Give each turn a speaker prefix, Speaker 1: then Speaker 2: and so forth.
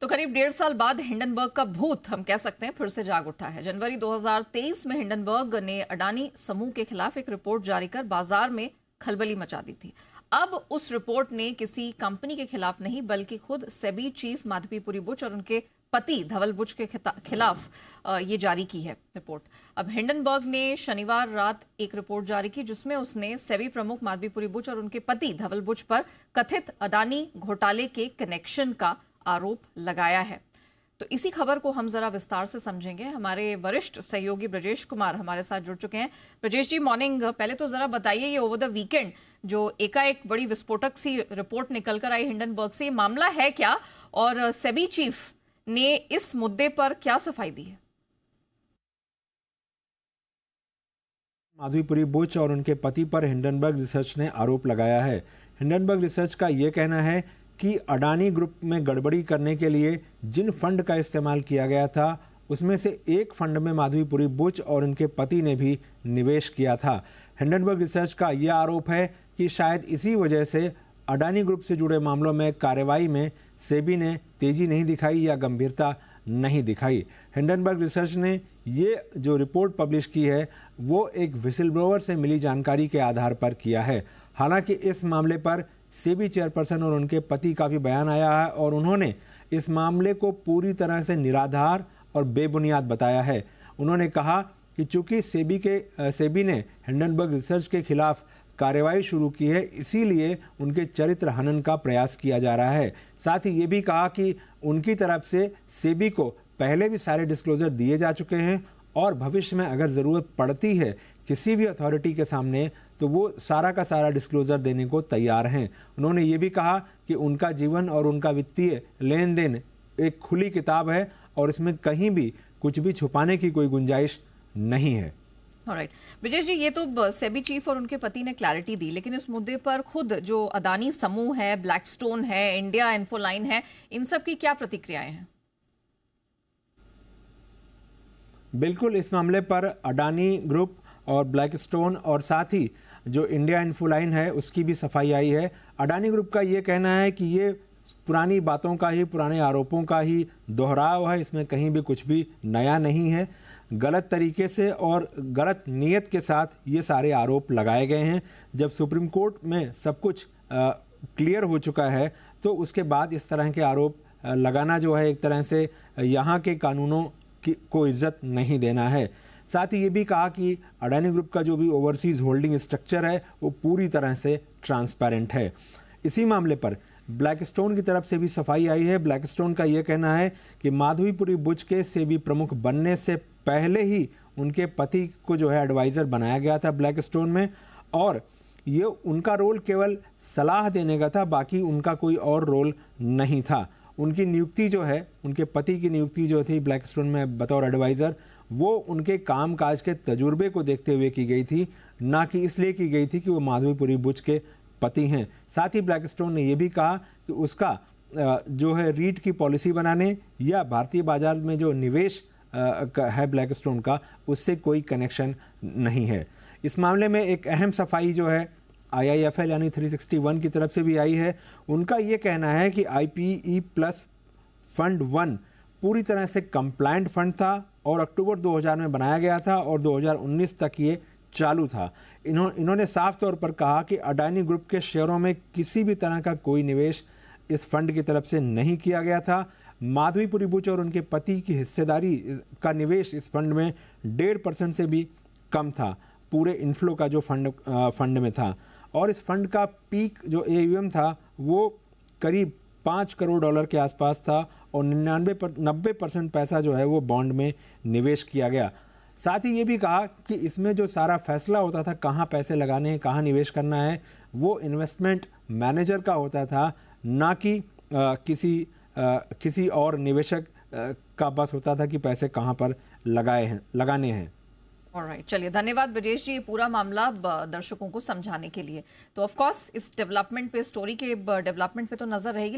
Speaker 1: तो करीब 1.5 साल बाद हिंडनबर्ग का भूत हम कह सकते हैं फिर से जाग उठा है। जनवरी 2023 में हिंडनबर्ग ने अडानी समूह के खिलाफ एक रिपोर्ट जारी कर बाजार में खलबली मचा दी थी। अब उस रिपोर्ट ने किसी कंपनी के खिलाफ नहीं बल्कि खुद सेबी चीफ माधवीपुरी बुच और उनके पति धवल बुच के खिलाफ ये जारी की है रिपोर्ट। अब हिंडनबर्ग ने शनिवार रात एक रिपोर्ट जारी की जिसमें उसने सेबी प्रमुख माधवीपुरी बुच और उनके पति धवल बुच पर कथित अडानी घोटाले के कनेक्शन का आरोप लगाया है। तो इसी खबर को हम जरा विस्तार से समझेंगे। हमारे वरिष्ठ सहयोगी ब्रजेश कुमार हमारे साथ जुड़ चुके हैं। ब्रजेश जी, मॉर्निंग। पहले तो जरा बताइए, ये ओवर द वीकेंड जो एकाएक बड़ी विस्फोटक सी रिपोर्ट निकल कर आई हिंडनबर्ग से, ये मामला है क्या और सेबी चीफ ने इस मुद्दे पर क्या सफाई दी है?
Speaker 2: माधवीपुरी बुच और उनके पति पर हिंडनबर्ग रिसर्च ने आरोप लगाया है। हिंडनबर्ग रिसर्च का ये कहना है कि अडानी ग्रुप में गड़बड़ी करने के लिए जिन फंड का इस्तेमाल किया गया था उसमें से एक फंड में माधवीपुरी बुच और उनके पति ने भी निवेश किया था। हिंडनबर्ग रिसर्च का यह आरोप है कि शायद इसी वजह से अडानी ग्रुप से जुड़े मामलों में कार्रवाई में सेबी ने तेजी नहीं दिखाई या गंभीरता नहीं दिखाई। हिंडनबर्ग रिसर्च ने ये जो रिपोर्ट पब्लिश की है वो एक विसिल ब्लोअर से मिली जानकारी के आधार पर किया है। हालांकि इस मामले पर सेबी चेयरपर्सन और उनके पति का भी बयान आया है और उन्होंने इस मामले को पूरी तरह से निराधार और बेबुनियाद बताया है। उन्होंने कहा कि चूंकि सेबी ने हिंडनबर्ग रिसर्च के खिलाफ कार्रवाई शुरू की है, इसीलिए उनके चरित्र हनन का प्रयास किया जा रहा है। साथ ही ये भी कहा कि उनकी तरफ से सेबी को पहले भी सारे डिस्क्लोजर दिए जा चुके हैं और भविष्य में अगर ज़रूरत पड़ती है किसी भी अथॉरिटी के सामने तो वो सारा का सारा डिस्क्लोजर देने को तैयार हैं। उन्होंने ये भी कहा कि उनका जीवन और उनका वित्तीय लेन देन एक खुली किताब है और इसमें कहीं भी कुछ भी छुपाने की कोई गुंजाइश नहीं है।
Speaker 1: ऑलराइट ब्रजेश जी, ये तो सेबी चीफ और उनके पति ने क्लैरिटी दी, लेकिन इस मुद्दे पर खुद जो अडानी समूह है, ब्लैकस्टोन है, इंडिया इन्फोलाइन है, इन सब की क्या प्रतिक्रियाएं हैं?
Speaker 2: बिल्कुल, इस मामले पर अडानी ग्रुप और ब्लैकस्टोन और साथ ही जो इंडिया इन्फोलाइन है उसकी भी सफाई आई है। अडानी ग्रुप का ये कहना है कि ये पुरानी बातों का ही, पुराने आरोपों का ही दोहराव है, इसमें कहीं भी कुछ भी नया नहीं है। गलत तरीके से और गलत नीयत के साथ ये सारे आरोप लगाए गए हैं। जब सुप्रीम कोर्ट में सब कुछ क्लियर हो चुका है तो उसके बाद इस तरह के आरोप लगाना जो है एक तरह से यहाँ के कानूनों को इज्जत नहीं देना है। साथ ही ये भी कहा कि अडानी ग्रुप का जो भी ओवरसीज होल्डिंग स्ट्रक्चर है वो पूरी तरह से ट्रांसपेरेंट है। इसी मामले पर ब्लैकस्टोन की तरफ से भी सफाई आई है। ब्लैकस्टोन का ये कहना है कि माधवीपुरी बुच के सेबी प्रमुख बनने से पहले ही उनके पति को जो है एडवाइज़र बनाया गया था ब्लैकस्टोन में और ये उनका रोल केवल सलाह देने का था, बाकी उनका कोई और रोल नहीं था। उनकी नियुक्ति जो है, उनके पति की नियुक्ति जो थी ब्लैकस्टोन में बतौर एडवाइज़र, वो उनके कामकाज के तजुर्बे को देखते हुए की गई थी, ना कि इसलिए की गई थी कि वो माधवीपुरी बुच के पति हैं। साथ ही ब्लैकस्टोन ने यह भी कहा कि उसका जो है रीट की पॉलिसी बनाने या भारतीय बाजार में जो निवेश है ब्लैकस्टोन का, उससे कोई कनेक्शन नहीं है। इस मामले में एक अहम सफाई जो है IIFL यानी 361 की तरफ से भी आई है। उनका ये कहना है कि IPE प्लस फंड 1 पूरी तरह से कंप्लायंट फंड था और अक्टूबर 2000 में बनाया गया था और 2019 तक ये चालू था। इन्होंने साफ तौर पर कहा कि अडानी ग्रुप के शेयरों में किसी भी तरह का कोई निवेश इस फंड की तरफ से नहीं किया गया था। माधवीपुरी बुच और उनके पति की हिस्सेदारी का निवेश इस फंड में 1.5% से भी कम था, पूरे इनफ्लो का जो फंड में था। और इस फंड का पीक जो AUM था वो करीब $5 करोड़ के आसपास था और 90% पैसा जो है वो बॉन्ड में निवेश किया गया। साथ ही ये भी कहा कि इसमें जो सारा फैसला होता था कहाँ पैसे लगाने हैं, कहाँ निवेश करना है, वो इन्वेस्टमेंट मैनेजर का होता था, ना कि किसी और निवेशक का बस होता था कि पैसे कहाँ पर लगाने हैं।
Speaker 1: ऑलराइट, चलिए, धन्यवाद ब्रजेश जी, पूरा मामला दर्शकों को समझाने के लिए। तो ऑफ कोर्स इस डेवलपमेंट पे, स्टोरी के डेवलपमेंट पे तो नजर रहेगी।